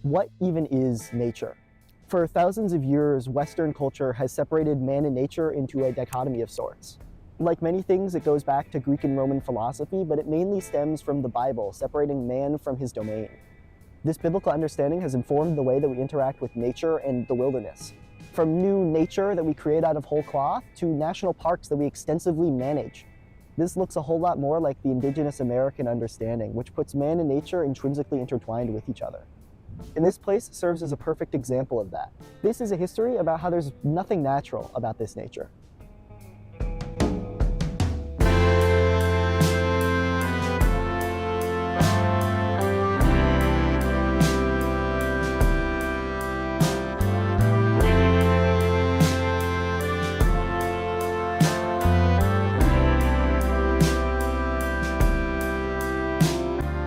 What even is nature? For thousands of years, Western culture has separated man and nature into a dichotomy of sorts. Like many things, it goes back to Greek and Roman philosophy, but it mainly stems from the Bible, separating man from his domain. This biblical understanding has informed the way that we interact with nature and the wilderness. From new nature that we create out of whole cloth to national parks that we extensively manage. This looks a whole lot more like the indigenous American understanding, which puts man and nature intrinsically intertwined with each other. And this place serves as a perfect example of that. This is a history about how there's nothing natural about this nature.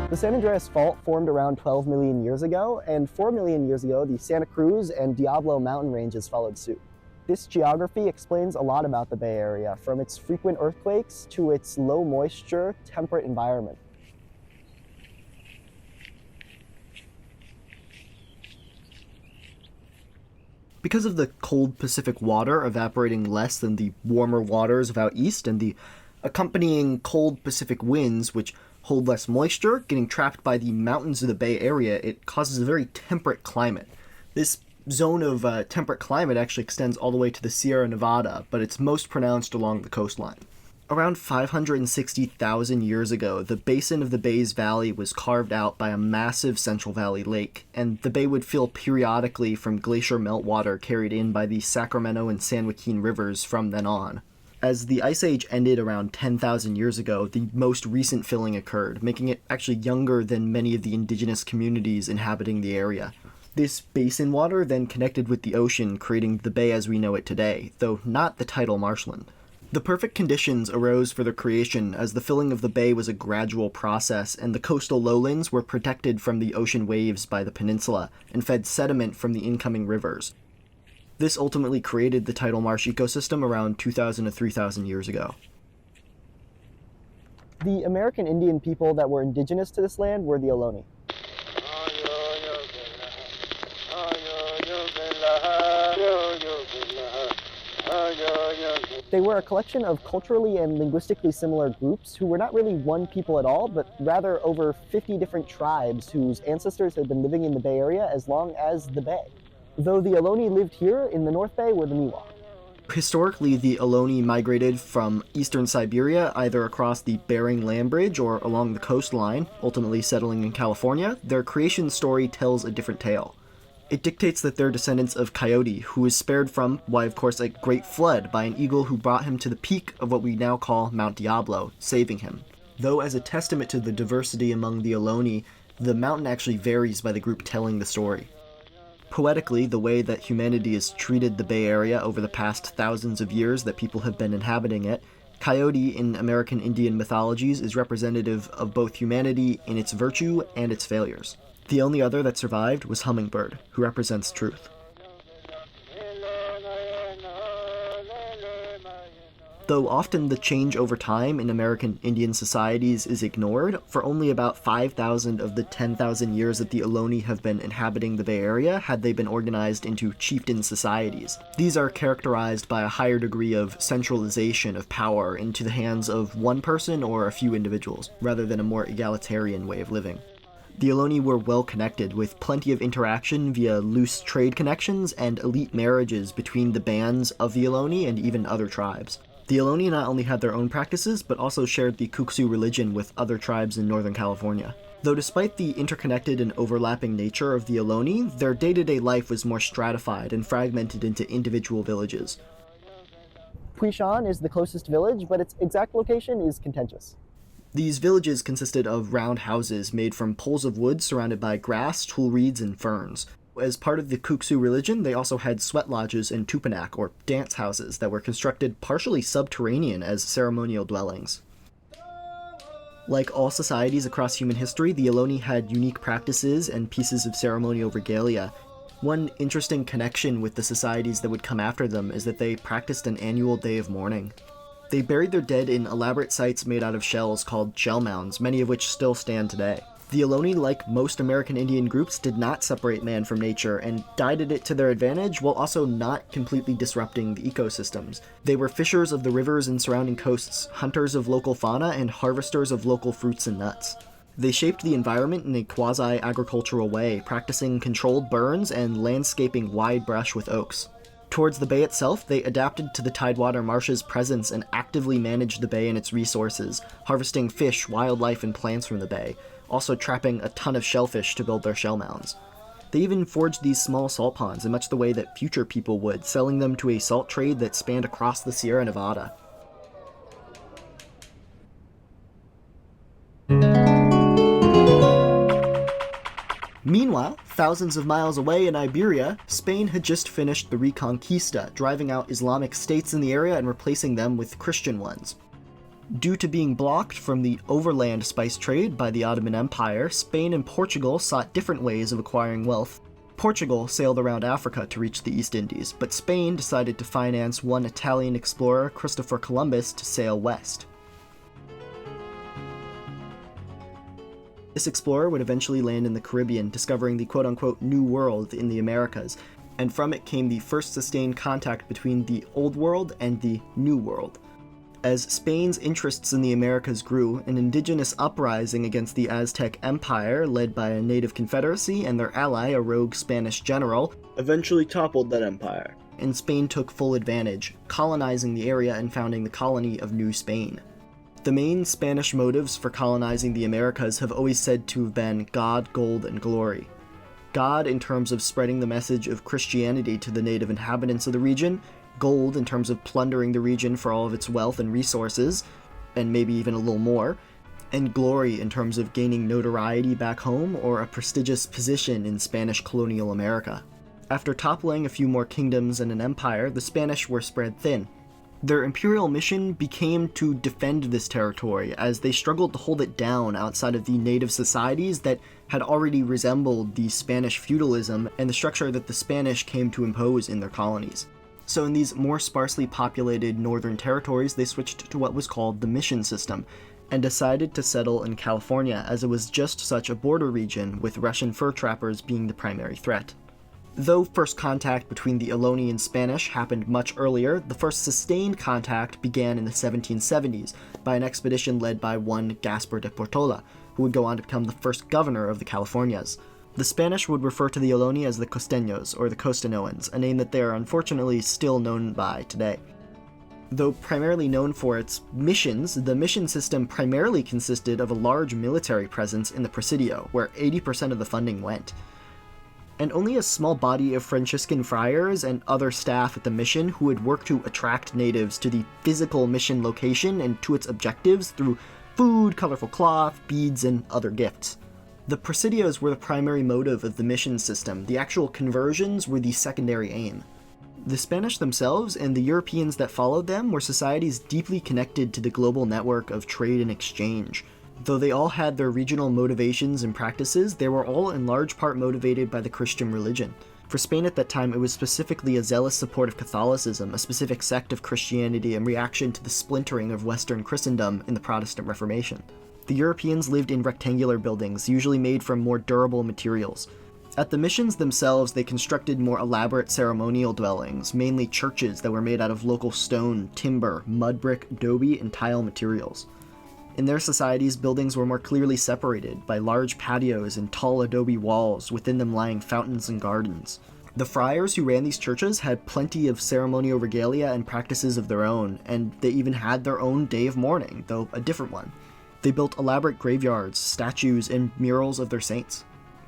The San Andreas Fault formed around 12 million years ago, and 4 million years ago, the Santa Cruz and Diablo mountain ranges followed suit. This geography explains a lot about the Bay Area, from its frequent earthquakes to its low moisture, temperate environment. Because of the cold Pacific water evaporating less than the warmer waters of out east and the accompanying cold Pacific winds, which hold less moisture, getting trapped by the mountains of the Bay Area, it causes a very temperate climate. This zone of temperate climate actually extends all the way to the Sierra Nevada, but it's most pronounced along the coastline. Around 560,000 years ago, the basin of the Bay's valley was carved out by a massive Central Valley lake, and the bay would fill periodically from glacier meltwater carried in by the Sacramento and San Joaquin rivers from then on. As the Ice Age ended around 10,000 years ago, the most recent filling occurred, making it actually younger than many of the indigenous communities inhabiting the area. This basin water then connected with the ocean, creating the bay as we know it today, though not the tidal marshland. The perfect conditions arose for their creation as the filling of the bay was a gradual process, and the coastal lowlands were protected from the ocean waves by the peninsula and fed sediment from the incoming rivers. This ultimately created the tidal marsh ecosystem around 2,000 to 3,000 years ago. The American Indian people that were indigenous to this land were the Ohlone. They were a collection of culturally and linguistically similar groups who were not really one people at all, but rather over 50 different tribes whose ancestors had been living in the Bay Area as long as the Bay. Though the Ohlone lived here, in the North Bay were the Miwok. Historically, the Ohlone migrated from eastern Siberia either across the Bering Land Bridge or along the coastline, ultimately settling in California. Their creation story tells a different tale. It dictates that they're descendants of Coyote, who was spared from, why of course, a great flood by an eagle who brought him to the peak of what we now call Mount Diablo, saving him. Though as a testament to the diversity among the Ohlone, the mountain actually varies by the group telling the story. Poetically, the way that humanity has treated the Bay Area over the past thousands of years that people have been inhabiting it, Coyote in American Indian mythologies is representative of both humanity in its virtue and its failures. The only other that survived was Hummingbird, who represents truth. Though often the change over time in American Indian societies is ignored, for only about 5,000 of the 10,000 years that the Ohlone have been inhabiting the Bay Area had they been organized into chieftain societies. These are characterized by a higher degree of centralization of power into the hands of one person or a few individuals, rather than a more egalitarian way of living. The Ohlone were well connected, with plenty of interaction via loose trade connections and elite marriages between the bands of the Ohlone and even other tribes. The Ohlone not only had their own practices, but also shared the Kuksu religion with other tribes in Northern California. Though despite the interconnected and overlapping nature of the Ohlone, their day-to-day life was more stratified and fragmented into individual villages. Puishan is the closest village, but its exact location is contentious. These villages consisted of round houses made from poles of wood surrounded by grass, tule reeds, and ferns. As part of the Kuksu religion, they also had sweat lodges and tupanak, or dance houses, that were constructed partially subterranean as ceremonial dwellings. Like all societies across human history, the Ohlone had unique practices and pieces of ceremonial regalia. One interesting connection with the societies that would come after them is that they practiced an annual day of mourning. They buried their dead in elaborate sites made out of shells called shell mounds, many of which still stand today. The Ohlone, like most American Indian groups, did not separate man from nature and guided it to their advantage while also not completely disrupting the ecosystems. They were fishers of the rivers and surrounding coasts, hunters of local fauna, and harvesters of local fruits and nuts. They shaped the environment in a quasi-agricultural way, practicing controlled burns and landscaping wide brush with oaks. Towards the bay itself, they adapted to the tidewater marsh's presence and actively managed the bay and its resources, harvesting fish, wildlife, and plants from the bay, also trapping a ton of shellfish to build their shell mounds. They even forged these small salt ponds in much the way that future people would, selling them to a salt trade that spanned across the Sierra Nevada. Meanwhile, thousands of miles away in Iberia, Spain had just finished the Reconquista, driving out Islamic states in the area and replacing them with Christian ones. Due to being blocked from the overland spice trade by the Ottoman Empire, Spain and Portugal sought different ways of acquiring wealth. Portugal sailed around Africa to reach the East Indies, but Spain decided to finance one Italian explorer, Christopher Columbus, to sail west. This explorer would eventually land in the Caribbean, discovering the quote-unquote New World in the Americas, and from it came the first sustained contact between the Old World and the New World. As Spain's interests in the Americas grew, an indigenous uprising against the Aztec Empire, led by a native confederacy and their ally, a rogue Spanish general, eventually toppled that empire, and Spain took full advantage, colonizing the area and founding the colony of New Spain. The main Spanish motives for colonizing the Americas have always said to have been God, gold, and glory. God in terms of spreading the message of Christianity to the native inhabitants of the region, gold in terms of plundering the region for all of its wealth and resources, and maybe even a little more, and glory in terms of gaining notoriety back home or a prestigious position in Spanish colonial America. After toppling a few more kingdoms and an empire, the Spanish were spread thin. Their imperial mission became to defend this territory, as they struggled to hold it down outside of the native societies that had already resembled the Spanish feudalism and the structure that the Spanish came to impose in their colonies. So in these more sparsely populated northern territories, they switched to what was called the mission system, and decided to settle in California, as it was just such a border region, with Russian fur trappers being the primary threat. Though first contact between the Ohlone and Spanish happened much earlier, the first sustained contact began in the 1770s by an expedition led by one Gaspar de Portola, who would go on to become the first governor of the Californias. The Spanish would refer to the Ohlone as the Costeños, or the Costanoans, a name that they are unfortunately still known by today. Though primarily known for its missions, the mission system primarily consisted of a large military presence in the Presidio, where 80% of the funding went. And only a small body of Franciscan friars and other staff at the mission who would work to attract natives to the physical mission location and to its objectives through food, colorful cloth, beads, and other gifts. The presidios were the primary motive of the mission system. The actual conversions were the secondary aim. The Spanish themselves and the Europeans that followed them were societies deeply connected to the global network of trade and exchange. Though they all had their regional motivations and practices, they were all in large part motivated by the Christian religion. For Spain at that time, it was specifically a zealous support of Catholicism, a specific sect of Christianity in reaction to the splintering of Western Christendom in the Protestant Reformation. The Europeans lived in rectangular buildings, usually made from more durable materials. At the missions themselves, they constructed more elaborate ceremonial dwellings, mainly churches that were made out of local stone, timber, mud brick, adobe, and tile materials. In their societies, buildings were more clearly separated by large patios and tall adobe walls, within them lying fountains and gardens. The friars who ran these churches had plenty of ceremonial regalia and practices of their own, and they even had their own day of mourning, though a different one. They built elaborate graveyards, statues, and murals of their saints.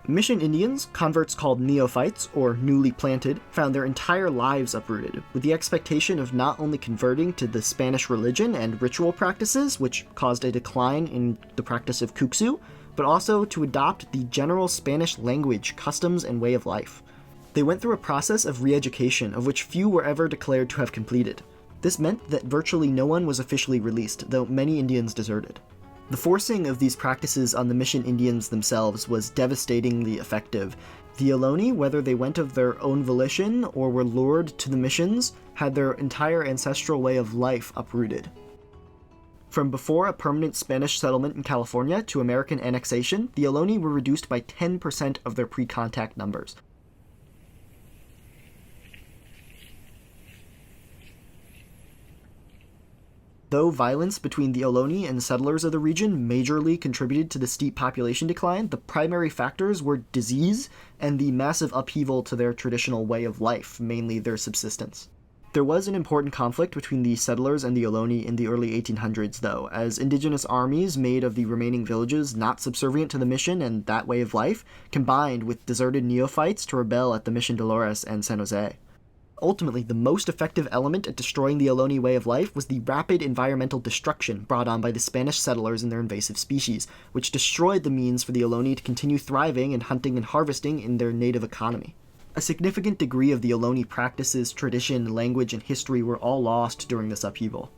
Mission Indians, converts called neophytes, or newly planted, found their entire lives uprooted, with the expectation of not only converting to the Spanish religion and ritual practices, which caused a decline in the practice of kuksu, but also to adopt the general Spanish language, customs, and way of life. They went through a process of re-education, of which few were ever declared to have completed. This meant that virtually no one was officially released, though many Indians deserted. The forcing of these practices on the mission Indians themselves was devastatingly effective. The Ohlone, whether they went of their own volition or were lured to the missions, had their entire ancestral way of life uprooted. From before a permanent Spanish settlement in California to American annexation, the Ohlone were reduced by 10% of their pre-contact numbers. Though violence between the Ohlone and settlers of the region majorly contributed to the steep population decline, the primary factors were disease and the massive upheaval to their traditional way of life, mainly their subsistence. There was an important conflict between the settlers and the Ohlone in the early 1800s, though, as indigenous armies made of the remaining villages not subservient to the mission and that way of life combined with deserted neophytes to rebel at the Mission Dolores and San Jose. Ultimately, the most effective element at destroying the Ohlone way of life was the rapid environmental destruction brought on by the Spanish settlers and their invasive species, which destroyed the means for the Ohlone to continue thriving and hunting and harvesting in their native economy. A significant degree of the Ohlone practices, tradition, language, and history were all lost during this upheaval.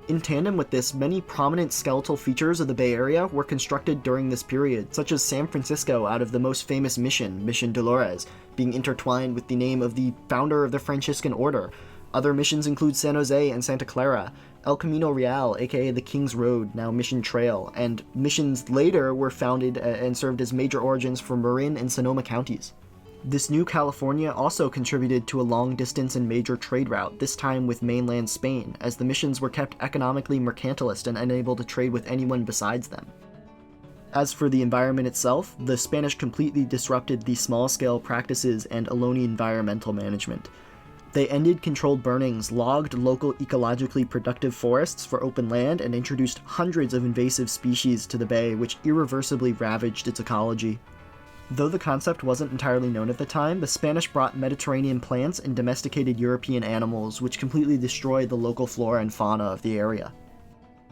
In tandem with this, many prominent skeletal features of the Bay Area were constructed during this period, such as San Francisco out of the most famous mission, Mission Dolores, being intertwined with the name of the founder of the Franciscan Order. Other missions include San Jose and Santa Clara, El Camino Real, aka the King's Road, now Mission Trail, and missions later were founded and served as major origins for Marin and Sonoma counties. This new California also contributed to a long-distance and major trade route, this time with mainland Spain, as the missions were kept economically mercantilist and unable to trade with anyone besides them. As for the environment itself, the Spanish completely disrupted the small-scale practices and Ohlone environmental management. They ended controlled burnings, logged local ecologically productive forests for open land, and introduced hundreds of invasive species to the bay, which irreversibly ravaged its ecology. Though the concept wasn't entirely known at the time, the Spanish brought Mediterranean plants and domesticated European animals, which completely destroyed the local flora and fauna of the area.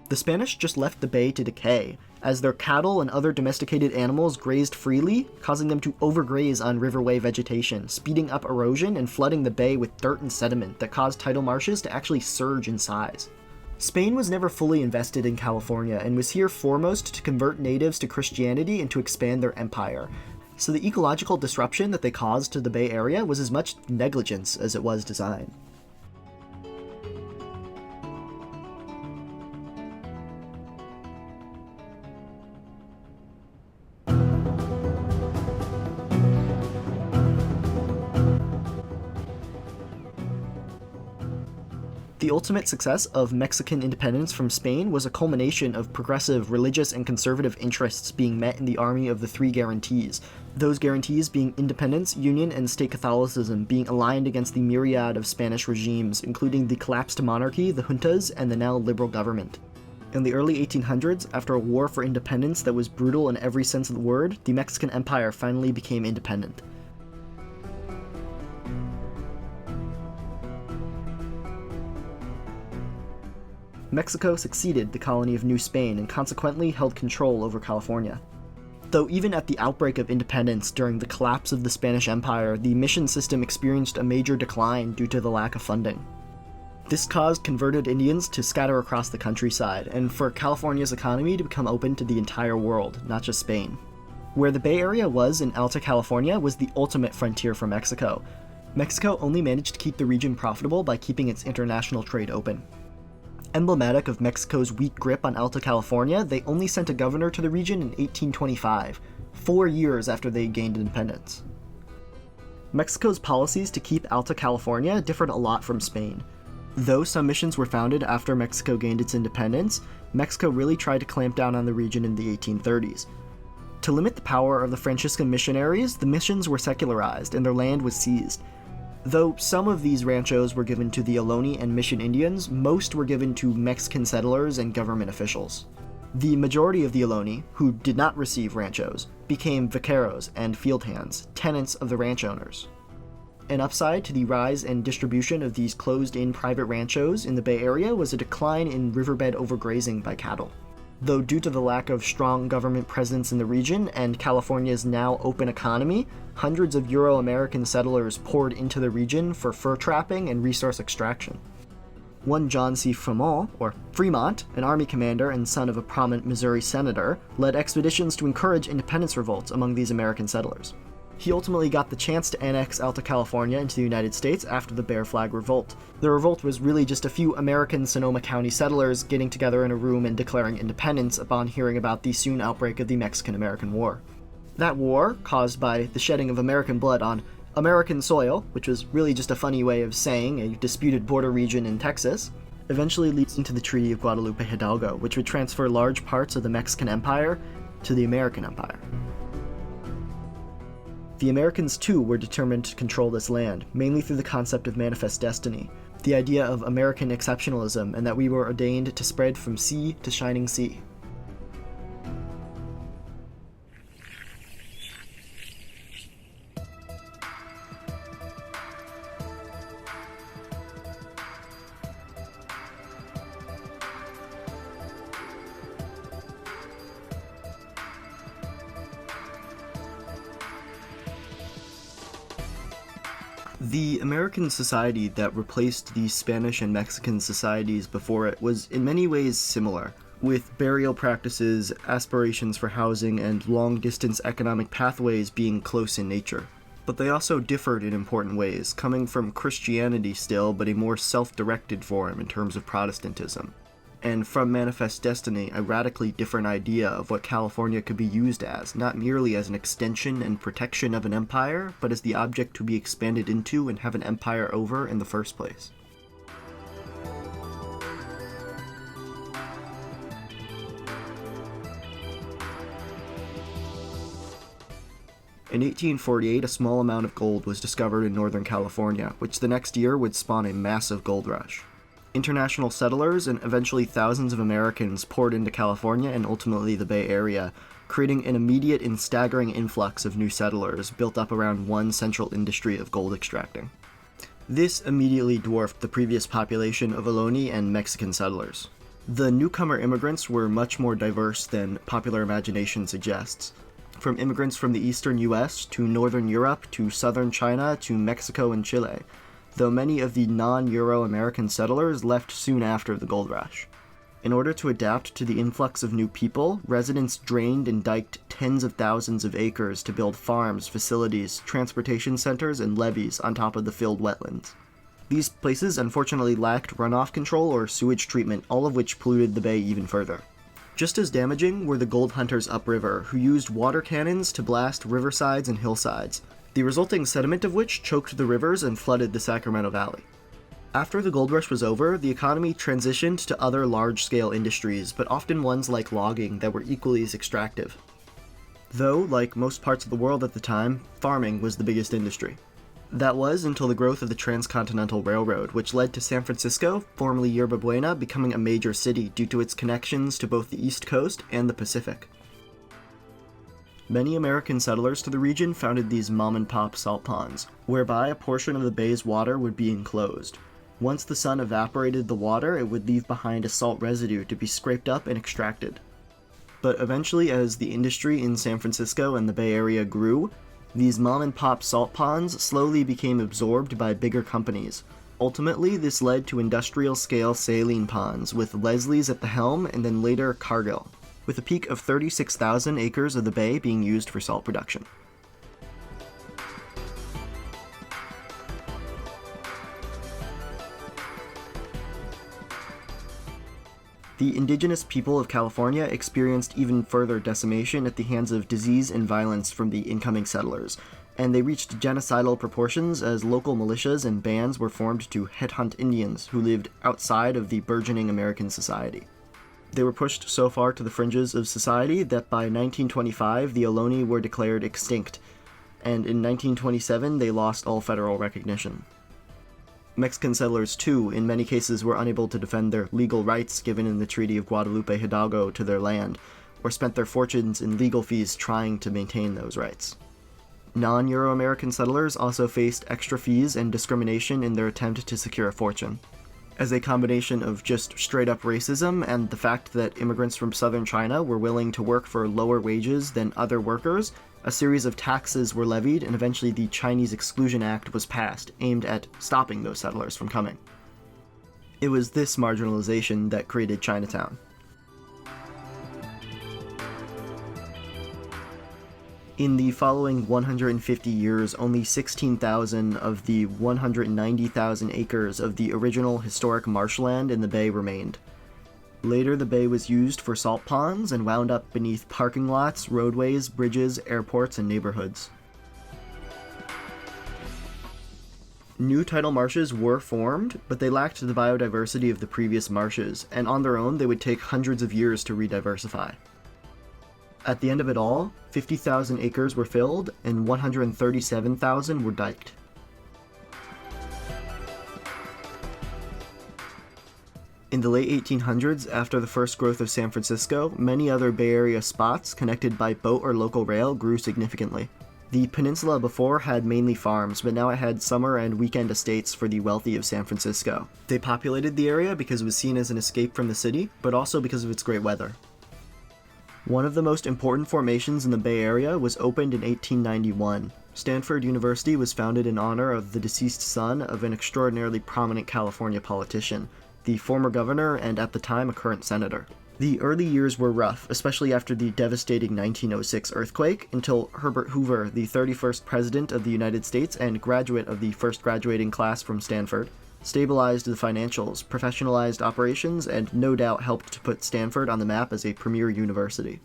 The Spanish just left the bay to decay, as their cattle and other domesticated animals grazed freely, causing them to overgraze on riverway vegetation, speeding up erosion and flooding the bay with dirt and sediment that caused tidal marshes to actually surge in size. Spain was never fully invested in California and was here foremost to convert natives to Christianity and to expand their empire. So the ecological disruption that they caused to the Bay Area was as much negligence as it was design. The ultimate success of Mexican independence from Spain was a culmination of progressive, religious, and conservative interests being met in the Army of the Three Guarantees, those guarantees being independence, union, and state Catholicism being aligned against the myriad of Spanish regimes, including the collapsed monarchy, the juntas, and the now liberal government. In the early 1800s, after a war for independence that was brutal in every sense of the word, the Mexican Empire finally became independent. Mexico succeeded the colony of New Spain and consequently held control over California. Though even at the outbreak of independence during the collapse of the Spanish Empire, the mission system experienced a major decline due to the lack of funding. This caused converted Indians to scatter across the countryside, and for California's economy to become open to the entire world, not just Spain. Where the Bay Area was in Alta California was the ultimate frontier for Mexico. Mexico only managed to keep the region profitable by keeping its international trade open. Emblematic of Mexico's weak grip on Alta California, they only sent a governor to the region in 1825, 4 years after they gained independence. Mexico's policies to keep Alta California differed a lot from Spain. Though some missions were founded after Mexico gained its independence, Mexico really tried to clamp down on the region in the 1830s. To limit the power of the Franciscan missionaries, the missions were secularized and their land was seized. Though some of these ranchos were given to the Ohlone and Mission Indians, most were given to Mexican settlers and government officials. The majority of the Ohlone, who did not receive ranchos, became vaqueros and field hands, tenants of the ranch owners. An upside to the rise and distribution of these closed-in private ranchos in the Bay Area was a decline in riverbed overgrazing by cattle. Though due to the lack of strong government presence in the region and California's now open economy, hundreds of Euro-American settlers poured into the region for fur trapping and resource extraction. One John C. Fremont, an army commander and son of a prominent Missouri senator, led expeditions to encourage independence revolts among these American settlers. He ultimately got the chance to annex Alta California into the United States after the Bear Flag Revolt. The revolt was really just a few American Sonoma County settlers getting together in a room and declaring independence upon hearing about the soon outbreak of the Mexican-American War. That war, caused by the shedding of American blood on American soil, which was really just a funny way of saying a disputed border region in Texas, eventually leads into the Treaty of Guadalupe Hidalgo, which would transfer large parts of the Mexican Empire to the American Empire. The Americans, too, were determined to control this land, mainly through the concept of manifest destiny, the idea of American exceptionalism, and that we were ordained to spread from sea to shining sea. The American society that replaced the Spanish and Mexican societies before it was in many ways similar, with burial practices, aspirations for housing, and long-distance economic pathways being close in nature. But they also differed in important ways, coming from Christianity still, but a more self-directed form in terms of Protestantism. And from Manifest Destiny, a radically different idea of what California could be used as, not merely as an extension and protection of an empire, but as the object to be expanded into and have an empire over in the first place. In 1848, a small amount of gold was discovered in Northern California, which the next year would spawn a massive gold rush. International settlers and eventually thousands of Americans poured into California and ultimately the Bay Area, creating an immediate and staggering influx of new settlers built up around one central industry of gold extracting. This immediately dwarfed the previous population of Ohlone and Mexican settlers. The newcomer immigrants were much more diverse than popular imagination suggests. From immigrants from the eastern US to northern Europe to southern China to Mexico and Chile, though many of the non-Euro-American settlers left soon after the gold rush. In order to adapt to the influx of new people, residents drained and diked tens of thousands of acres to build farms, facilities, transportation centers, and levees on top of the filled wetlands. These places unfortunately lacked runoff control or sewage treatment, all of which polluted the bay even further. Just as damaging were the gold hunters upriver, who used water cannons to blast riversides and hillsides, the resulting sediment of which choked the rivers and flooded the Sacramento Valley. After the gold rush was over, the economy transitioned to other large-scale industries, but often ones like logging that were equally as extractive. Though, like most parts of the world at the time, farming was the biggest industry. That was until the growth of the Transcontinental Railroad, which led to San Francisco, formerly Yerba Buena, becoming a major city due to its connections to both the East Coast and the Pacific. Many American settlers to the region founded these mom-and-pop salt ponds, whereby a portion of the bay's water would be enclosed. Once the sun evaporated the water, it would leave behind a salt residue to be scraped up and extracted. But eventually, as the industry in San Francisco and the Bay Area grew, these mom-and-pop salt ponds slowly became absorbed by bigger companies. Ultimately, this led to industrial-scale saline ponds, with Leslie's at the helm and then later Cargill, with a peak of 36,000 acres of the bay being used for salt production. The indigenous people of California experienced even further decimation at the hands of disease and violence from the incoming settlers, and they reached genocidal proportions as local militias and bands were formed to headhunt Indians who lived outside of the burgeoning American society. They were pushed so far to the fringes of society that by 1925 the Ohlone were declared extinct, and in 1927 they lost all federal recognition. Mexican settlers, too, in many cases were unable to defend their legal rights given in the Treaty of Guadalupe Hidalgo to their land, or spent their fortunes in legal fees trying to maintain those rights. Non-Euro-American settlers also faced extra fees and discrimination in their attempt to secure a fortune. As a combination of just straight-up racism and the fact that immigrants from southern China were willing to work for lower wages than other workers, a series of taxes were levied and eventually the Chinese Exclusion Act was passed, aimed at stopping those settlers from coming. It was this marginalization that created Chinatown. In the following 150 years, only 16,000 of the 190,000 acres of the original historic marshland in the bay remained. Later, the bay was used for salt ponds and wound up beneath parking lots, roadways, bridges, airports, and neighborhoods. New tidal marshes were formed, but they lacked the biodiversity of the previous marshes, and on their own they would take hundreds of years to rediversify. At the end of it all, 50,000 acres were filled and 137,000 were diked. In the late 1800s, after the first growth of San Francisco, many other Bay Area spots connected by boat or local rail grew significantly. The peninsula before had mainly farms, but now it had summer and weekend estates for the wealthy of San Francisco. They populated the area because it was seen as an escape from the city, but also because of its great weather. One of the most important formations in the Bay Area was opened in 1891. Stanford University was founded in honor of the deceased son of an extraordinarily prominent California politician, the former governor and at the time a current senator. The early years were rough, especially after the devastating 1906 earthquake, until Herbert Hoover, the 31st President of the United States and graduate of the first graduating class from Stanford, stabilized the financials, professionalized operations, and no doubt helped to put Stanford on the map as a premier university.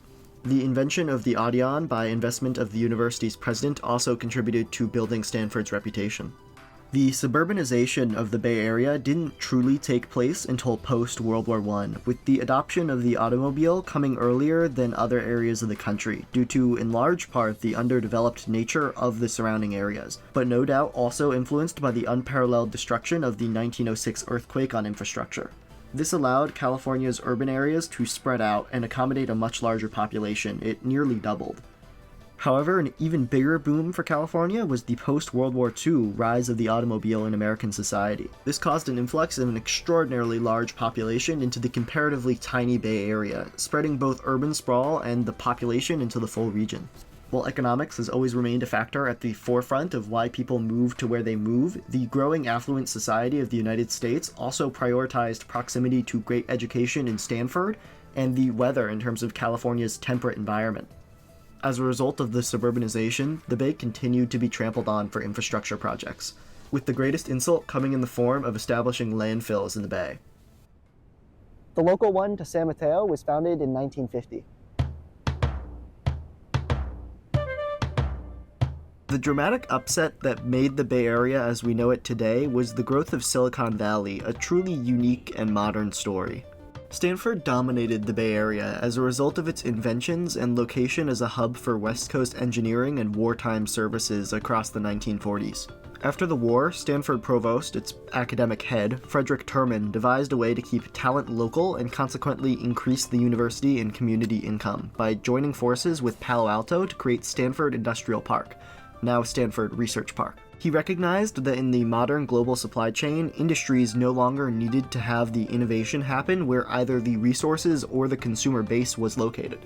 The invention of the Audion by investment of the university's president also contributed to building Stanford's reputation. The suburbanization of the Bay Area didn't truly take place until post-World War I, with the adoption of the automobile coming earlier than other areas of the country, due to, in large part, the underdeveloped nature of the surrounding areas, but no doubt also influenced by the unparalleled destruction of the 1906 earthquake on infrastructure. This allowed California's urban areas to spread out and accommodate a much larger population. It nearly doubled. However, an even bigger boom for California was the post-World War II rise of the automobile in American society. This caused an influx of an extraordinarily large population into the comparatively tiny Bay Area, spreading both urban sprawl and the population into the full region. While economics has always remained a factor at the forefront of why people move to where they move, the growing affluent society of the United States also prioritized proximity to great education in Stanford and the weather in terms of California's temperate environment. As a result of the suburbanization, the Bay continued to be trampled on for infrastructure projects, with the greatest insult coming in the form of establishing landfills in the Bay. The local one to San Mateo was founded in 1950. The dramatic upset that made the Bay Area as we know it today was the growth of Silicon Valley, a truly unique and modern story. Stanford dominated the Bay Area as a result of its inventions and location as a hub for West Coast engineering and wartime services across the 1940s. After the war, Stanford Provost, its academic head, Frederick Terman, devised a way to keep talent local and consequently increase the university and community income by joining forces with Palo Alto to create Stanford Industrial Park, now Stanford Research Park. He recognized that in the modern global supply chain, industries no longer needed to have the innovation happen where either the resources or the consumer base was located.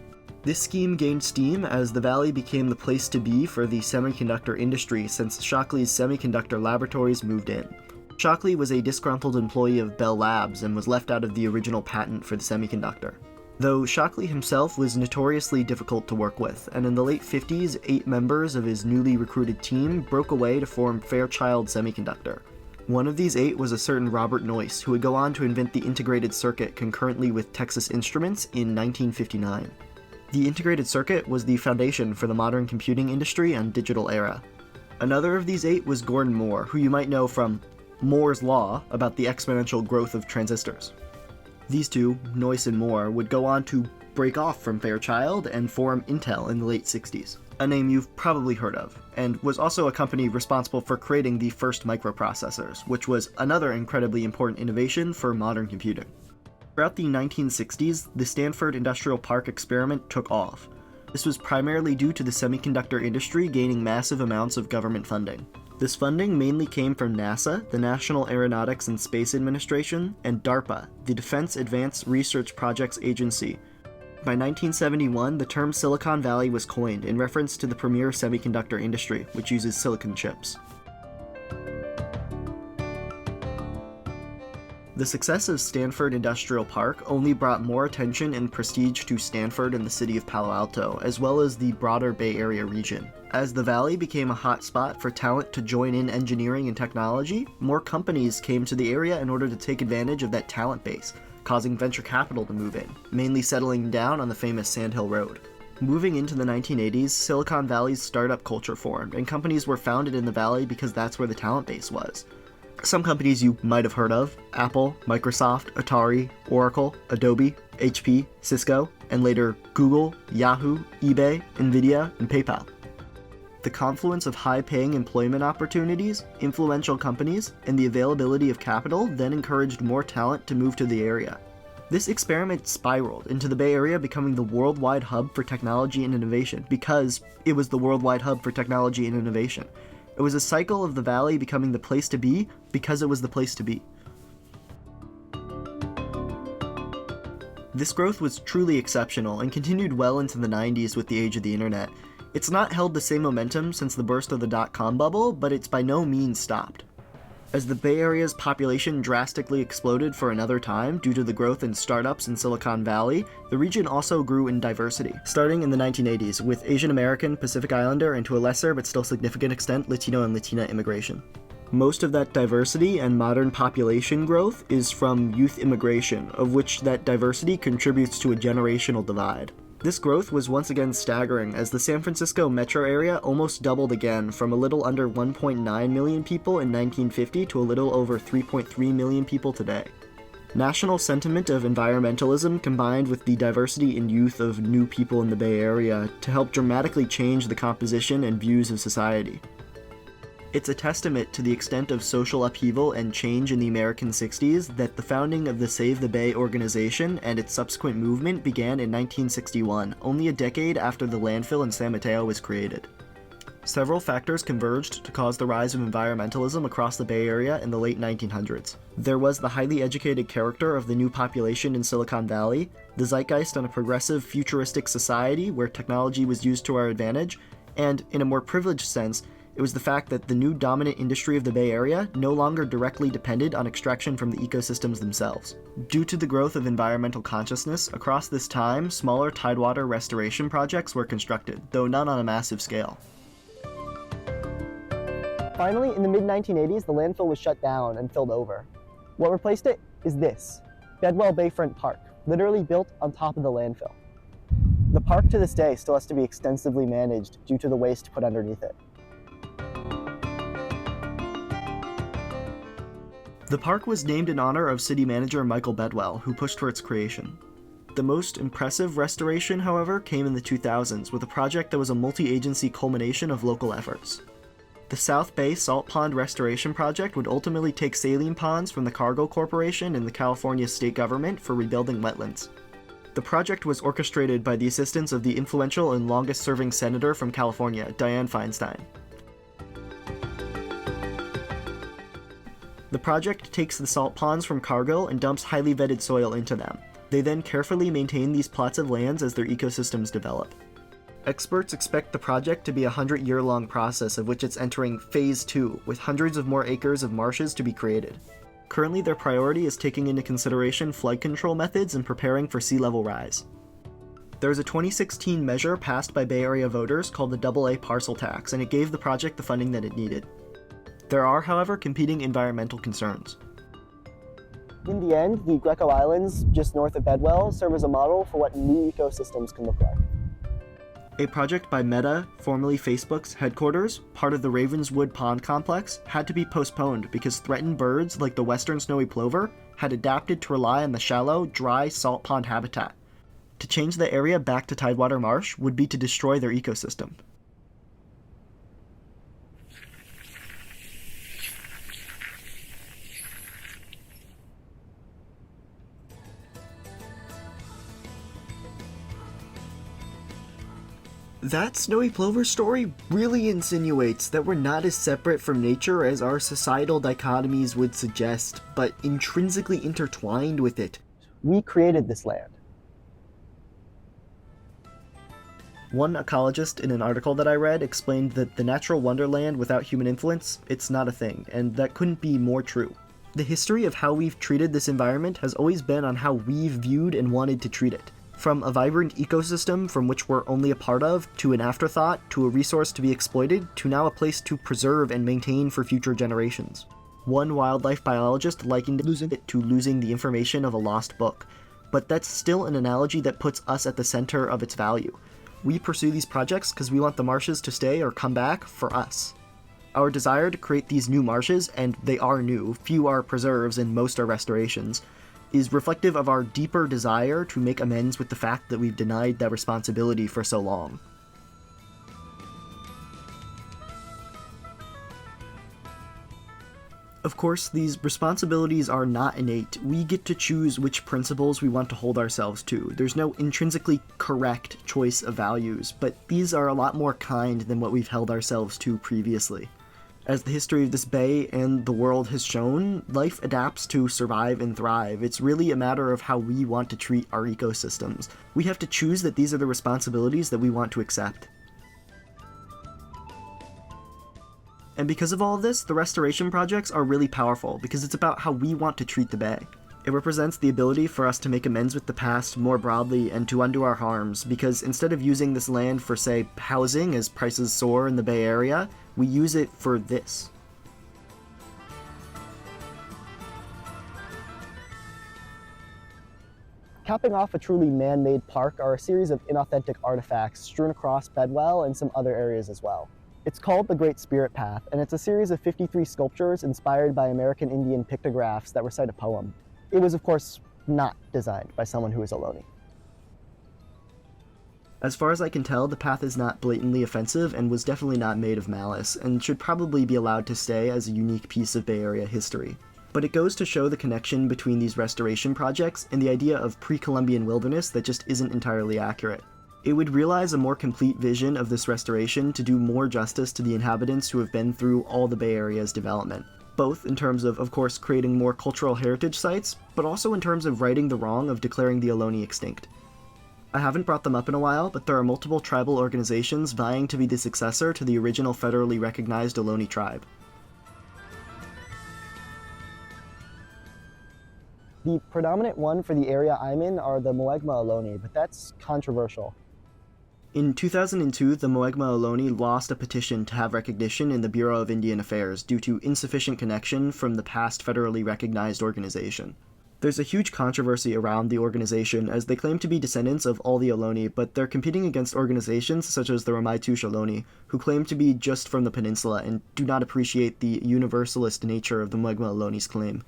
This scheme gained steam as the Valley became the place to be for the semiconductor industry since Shockley's semiconductor laboratories moved in. Shockley was a disgruntled employee of Bell Labs and was left out of the original patent for the semiconductor. Though Shockley himself was notoriously difficult to work with, and in the late 50s, 8 members of his newly recruited team broke away to form Fairchild Semiconductor. One of these 8 was a certain Robert Noyce, who would go on to invent the integrated circuit concurrently with Texas Instruments in 1959. The integrated circuit was the foundation for the modern computing industry and digital era. Another of these 8 was Gordon Moore, who you might know from Moore's Law about the exponential growth of transistors. These two, Noyce and Moore, would go on to break off from Fairchild and form Intel in the late 60s, a name you've probably heard of, and was also a company responsible for creating the first microprocessors, which was another incredibly important innovation for modern computing. Throughout the 1960s, the Stanford Industrial Park experiment took off. This was primarily due to the semiconductor industry gaining massive amounts of government funding. This funding mainly came from NASA, the National Aeronautics and Space Administration, and DARPA, the Defense Advanced Research Projects Agency. By 1971, the term Silicon Valley was coined in reference to the premier semiconductor industry, which uses silicon chips. The success of Stanford Industrial Park only brought more attention and prestige to Stanford and the city of Palo Alto, as well as the broader Bay Area region. As the valley became a hot spot for talent to join in engineering and technology, more companies came to the area in order to take advantage of that talent base, causing venture capital to move in, mainly settling down on the famous Sand Hill Road. Moving into the 1980s, Silicon Valley's startup culture formed, and companies were founded in the valley because that's where the talent base was. Some companies you might have heard of: Apple, Microsoft, Atari, Oracle, Adobe, HP, Cisco, and later Google, Yahoo, eBay, Nvidia, and PayPal. The confluence of high-paying employment opportunities, influential companies, and the availability of capital then encouraged more talent to move to the area. This experiment spiraled into the Bay Area becoming the worldwide hub for technology and innovation because it was the worldwide hub for technology and innovation. It was a cycle of the valley becoming the place to be because it was the place to be. This growth was truly exceptional and continued well into the 90s with the age of the internet. It's not held the same momentum since the burst of the dot-com bubble, but it's by no means stopped. As the Bay Area's population drastically exploded for another time due to the growth in startups in Silicon Valley, the region also grew in diversity, starting in the 1980s with Asian American, Pacific Islander, and to a lesser but still significant extent, Latino and Latina immigration. Most of that diversity and modern population growth is from youth immigration, of which that diversity contributes to a generational divide. This growth was once again staggering, as the San Francisco metro area almost doubled again from a little under 1.9 million people in 1950 to a little over 3.3 million people today. National sentiment of environmentalism combined with the diversity in youth of new people in the Bay Area to help dramatically change the composition and views of society. It's a testament to the extent of social upheaval and change in the American 60s that the founding of the Save the Bay organization and its subsequent movement began in 1961, only a decade after the landfill in San Mateo was created. Several factors converged to cause the rise of environmentalism across the Bay Area in the late 1900s. There was the highly educated character of the new population in Silicon Valley, the zeitgeist on a progressive, futuristic society where technology was used to our advantage, and, in a more privileged sense, it was the fact that the new dominant industry of the Bay Area no longer directly depended on extraction from the ecosystems themselves. Due to the growth of environmental consciousness, across this time, smaller tidewater restoration projects were constructed, though none on a massive scale. Finally, in the mid-1980s, the landfill was shut down and filled over. What replaced it is this, Bedwell Bayfront Park, literally built on top of the landfill. The park to this day still has to be extensively managed due to the waste put underneath it. The park was named in honor of city manager Michael Bedwell, who pushed for its creation. The most impressive restoration, however, came in the 2000s with a project that was a multi-agency culmination of local efforts. The South Bay Salt Pond Restoration Project would ultimately take saline ponds from the Cargill Corporation and the California state government for rebuilding wetlands. The project was orchestrated by the assistance of the influential and longest-serving senator from California, Dianne Feinstein. The project takes the salt ponds from Cargill and dumps highly vetted soil into them. They then carefully maintain these plots of lands as their ecosystems develop. Experts expect the project to be a 100-year-long process of which it's entering Phase 2, with hundreds of more acres of marshes to be created. Currently, their priority is taking into consideration flood control methods and preparing for sea level rise. There was a 2016 measure passed by Bay Area voters called the AA Parcel Tax, and it gave the project the funding that it needed. There are, however, competing environmental concerns. In the end, the Greco Islands, just north of Bedwell, serve as a model for what new ecosystems can look like. A project by Meta, formerly Facebook's headquarters, part of the Ravenswood Pond complex, had to be postponed because threatened birds like the western snowy plover had adapted to rely on the shallow, dry salt pond habitat. To change the area back to tidewater marsh would be to destroy their ecosystem. That snowy plover story really insinuates that we're not as separate from nature as our societal dichotomies would suggest, but intrinsically intertwined with it. We created this land. One ecologist in an article that I read explained that the natural wonderland without human influence, it's not a thing, and that couldn't be more true. The history of how we've treated this environment has always been on how we've viewed and wanted to treat it. From a vibrant ecosystem from which we're only a part of, to an afterthought, to a resource to be exploited, to now a place to preserve and maintain for future generations. One wildlife biologist likened it to losing the information of a lost book, but that's still an analogy that puts us at the center of its value. We pursue these projects because we want the marshes to stay or come back for us. Our desire to create these new marshes, and they are new, few are preserves and most are restorations, is reflective of our deeper desire to make amends with the fact that we've denied that responsibility for so long. Of course, these responsibilities are not innate. We get to choose which principles we want to hold ourselves to. There's no intrinsically correct choice of values, but these are a lot more kind than what we've held ourselves to previously. As the history of this bay and the world has shown, life adapts to survive and thrive. It's really a matter of how we want to treat our ecosystems. We have to choose that these are the responsibilities that we want to accept. And because of all of this, the restoration projects are really powerful, because it's about how we want to treat the bay. It represents the ability for us to make amends with the past more broadly and to undo our harms, because instead of using this land for, say, housing as prices soar in the Bay Area, we use it for this. Capping off a truly man-made park are a series of inauthentic artifacts strewn across Bedwell and some other areas as well. It's called the Great Spirit Path, and it's a series of 53 sculptures inspired by American Indian pictographs that recite a poem. It was, of course, not designed by someone who is Ohlone. As far as I can tell, the path is not blatantly offensive and was definitely not made of malice, and should probably be allowed to stay as a unique piece of Bay Area history. But it goes to show the connection between these restoration projects and the idea of pre-Columbian wilderness that just isn't entirely accurate. It would realize a more complete vision of this restoration to do more justice to the inhabitants who have been through all the Bay Area's development, both in terms of course, creating more cultural heritage sites, but also in terms of righting the wrong of declaring the Ohlone extinct. I haven't brought them up in a while, but there are multiple tribal organizations vying to be the successor to the original federally recognized Ohlone tribe. The predominant one for the area I'm in are the Moegma Ohlone, but that's controversial. In 2002, the Moegma Ohlone lost a petition to have recognition in the Bureau of Indian Affairs due to insufficient connection from the past federally recognized organization. There's a huge controversy around the organization as they claim to be descendants of all the Ohlone, but they're competing against organizations such as the Ramaytush Ohlone, who claim to be just from the peninsula and do not appreciate the universalist nature of the Moegma Ohlone's claim.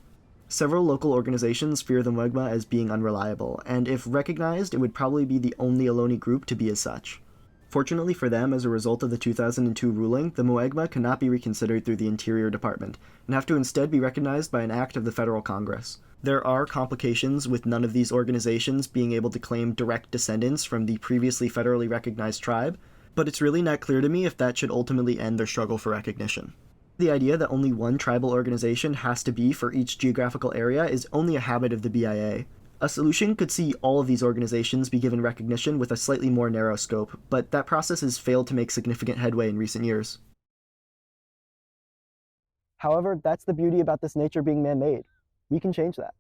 Several local organizations fear the Moegma as being unreliable, and if recognized, it would probably be the only Ohlone group to be as such. Fortunately for them, as a result of the 2002 ruling, the Moegma cannot be reconsidered through the Interior Department, and have to instead be recognized by an act of the Federal Congress. There are complications with none of these organizations being able to claim direct descendants from the previously federally recognized tribe, but it's really not clear to me if that should ultimately end their struggle for recognition. The idea that only one tribal organization has to be for each geographical area is only a habit of the BIA. A solution could see all of these organizations be given recognition with a slightly more narrow scope, but that process has failed to make significant headway in recent years. However, that's the beauty about this nature being man-made. We can change that.